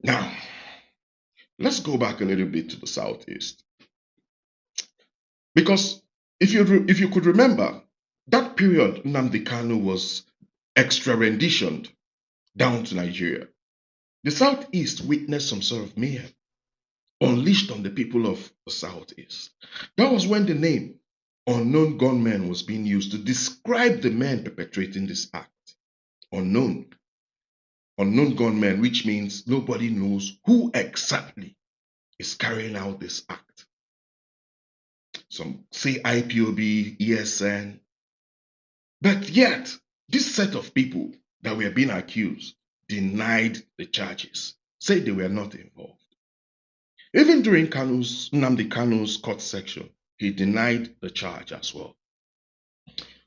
Now, let's go back a little bit to the Southeast. Because if you could remember, that period Nnamdi Kanu was extraditioned down to Nigeria. The Southeast witnessed some sort of mayhem unleashed on the people of the Southeast. That was when the name unknown gunmen was being used to describe the men perpetrating this act. Unknown gunmen, which means nobody knows who exactly is carrying out this act. Some say IPOB, ESN, but yet this set of people that were being accused denied the charges, said they were not involved. Even during Nnamdi Kanu's court section, he denied the charge as well.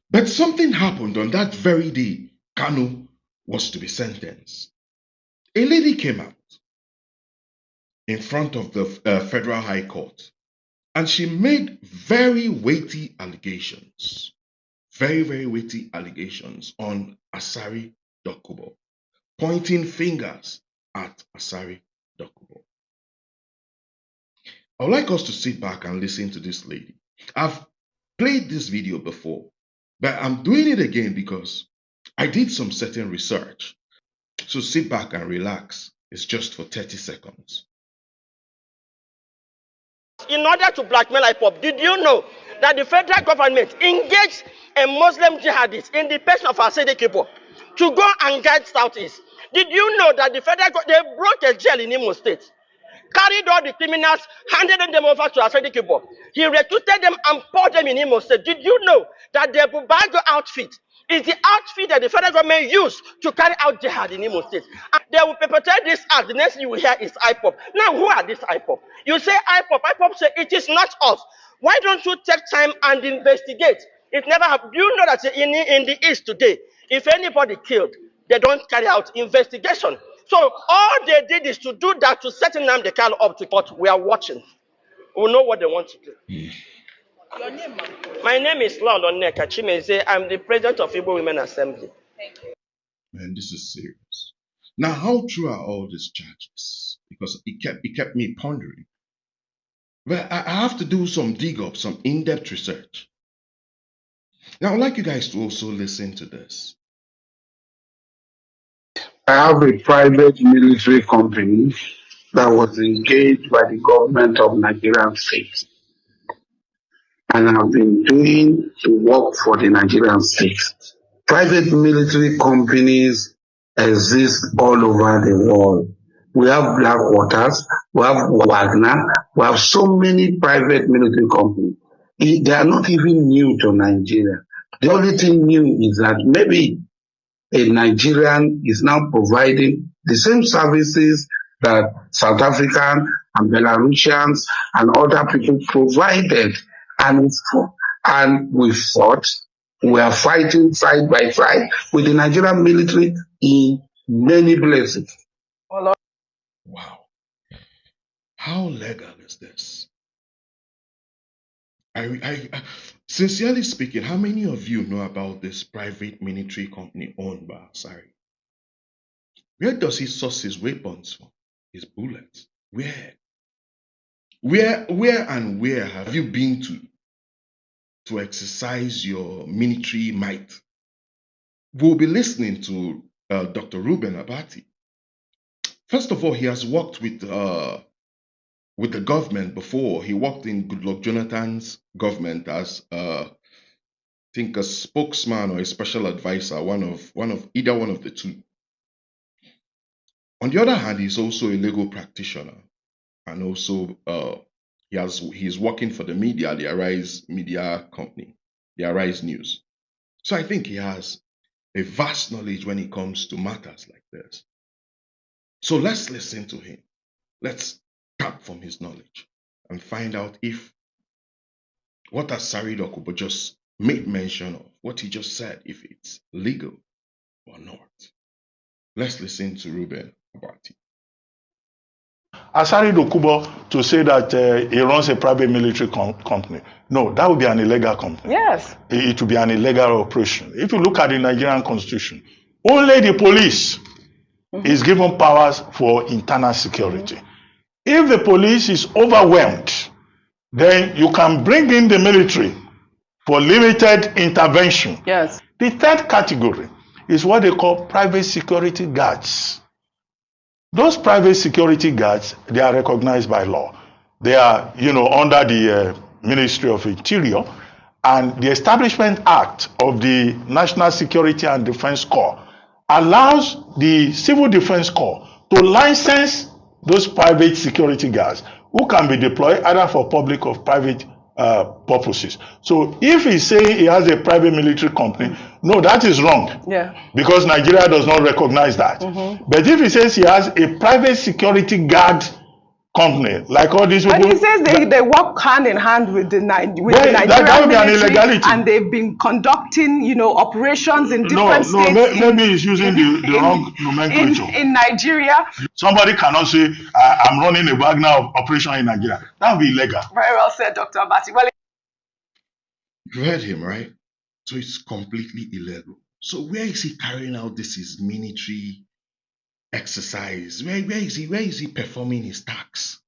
But something happened on that very day Kanu was to be sentenced. A lady came out in front of the Federal High Court and she made very weighty allegations, very weighty allegations on Asari Dokubo, pointing fingers at Asari Dokubo. I would like us to sit back and listen to this lady. I've played this video before, but I'm doing it again because I did some certain research. So sit back and relax. It's just for 30 seconds. In order to blackmail IPOB, did you know that the federal government engaged a Muslim jihadist in the person of Asari Dokubo to go and guide Southeast? Did you know that the federal they broke a jail in Imo State, carried all the criminals, handed them over to Asari Dokubo? He recruited them and poured them in Imo State. Did you know that the Bubago outfit is the outfit that the federal government used to carry out jihad in Imo State? And they will perpetrate this act. The next thing you will hear is IPOB. Now, who are these IPOB? You say IPOB. IPOB say it is not us. Why don't you take time and investigate? It never happened. You know that in the East today, if anybody killed, they don't carry out investigation. So all they did is to do that to set Nnamdi Kanu up to court. We are watching. We know what they want to do. Your name, ma'am? My name is Lord Onneka Chimeze. I'm the president of Igbo Women Assembly. Thank you. Man, this is serious. Now, how true are all these charges? Because it kept me pondering. But I have to do some dig up, some in-depth research. Now, I'd like you guys to also listen to this. I have a private military company that was engaged by the government of Nigerian state. And I've been doing the work for the Nigerian state. Private military companies exist all over the world. We have Black Waters, we have Wagner, we have so many private military companies. They are not even new to Nigeria. The only thing new is that maybe a Nigerian is now providing the same services that South African and Belarusians and other people provided. And we fought. We are fighting side by side with the Nigerian military in many places. Wow. How legal is this? I sincerely speaking, how many of you know about this private military company owned by Asari? Where does he source his weapons from? His bullets? Where have you been to exercise your military might? We'll be listening to Dr. Ruben Abati. First of all, he has worked with the government before. He worked in Goodluck Jonathan's government as I think a spokesman or a special advisor, either one of the two. On the other hand, he's also a legal practitioner, and also he's working for the media, the Arise Media Company, the Arise News. So I think he has a vast knowledge when it comes to matters like this. So let's listen to him. Let's tap from his knowledge and find out if what Asari Dokubo just made mention of, what he just said, if it's legal or not. Let's listen to Ruben Abati. Asari Dokubo to say that he runs a private military company. No, that would be an illegal company. Yes. It would be an illegal operation. If you look at the Nigerian constitution, only the police is given powers for internal security. If the police is overwhelmed, then you can bring in the military for limited intervention. Yes. The third category is what they call private security guards. Those private security guards, they are recognized by law. They are, under the Ministry of Interior, and the Establishment Act of the National Security and Defense Corps allows the Civil Defense Corps to license those private security guards who can be deployed either for public or private purposes. So if he's saying he has a private military company, no, that is wrong. Yeah. Because Nigeria does not recognize that. But if he says he has a private security guard company, like all these people, And he says they work hand in hand with the Nigerian that would be an military, illegality. and they've been conducting, operations in different states. Maybe he's using the wrong nomenclature. In Nigeria. Somebody cannot say, I'm running a Wagner operation in Nigeria. That would be illegal. Very well said, Dr. Abati. Well, You heard him, right? So it's completely illegal. So where is he carrying out his military exercise? Where is he performing his tax?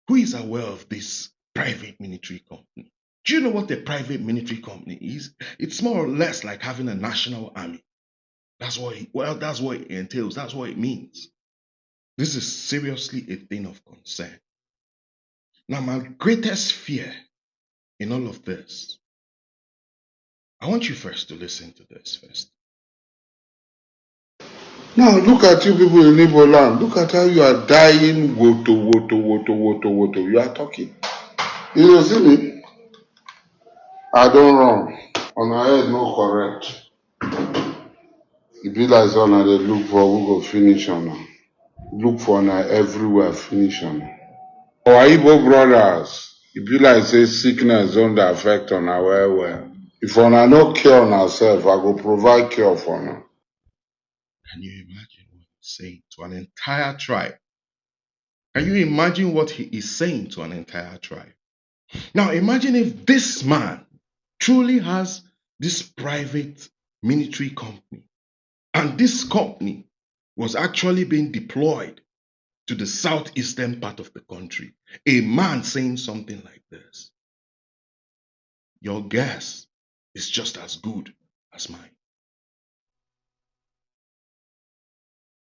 Who is aware of this private military company? Do you know what a private military company is? It's more or less like having a national army. That's what it entails. That's what it means. This is seriously a thing of concern. Now, my greatest fear in all of this, I want you first to listen to this first. Now look at you people in Igbo land. Look at how you are dying. Woto. You are talking. You know, see me? I don't run. On our head, no correct. It be like on they look for who go finish on her. Look for na everywhere finish on her. Our Igbo brothers, it be like say sickness don't affect on her well. If on her no cure on herself, I go provide cure for her. Can you imagine what he's saying to an entire tribe? Can you imagine what he is saying to an entire tribe? Now imagine if this man truly has this private military company, and this company was actually being deployed to the southeastern part of the country. A man saying something like this. Your guess is just as good as mine.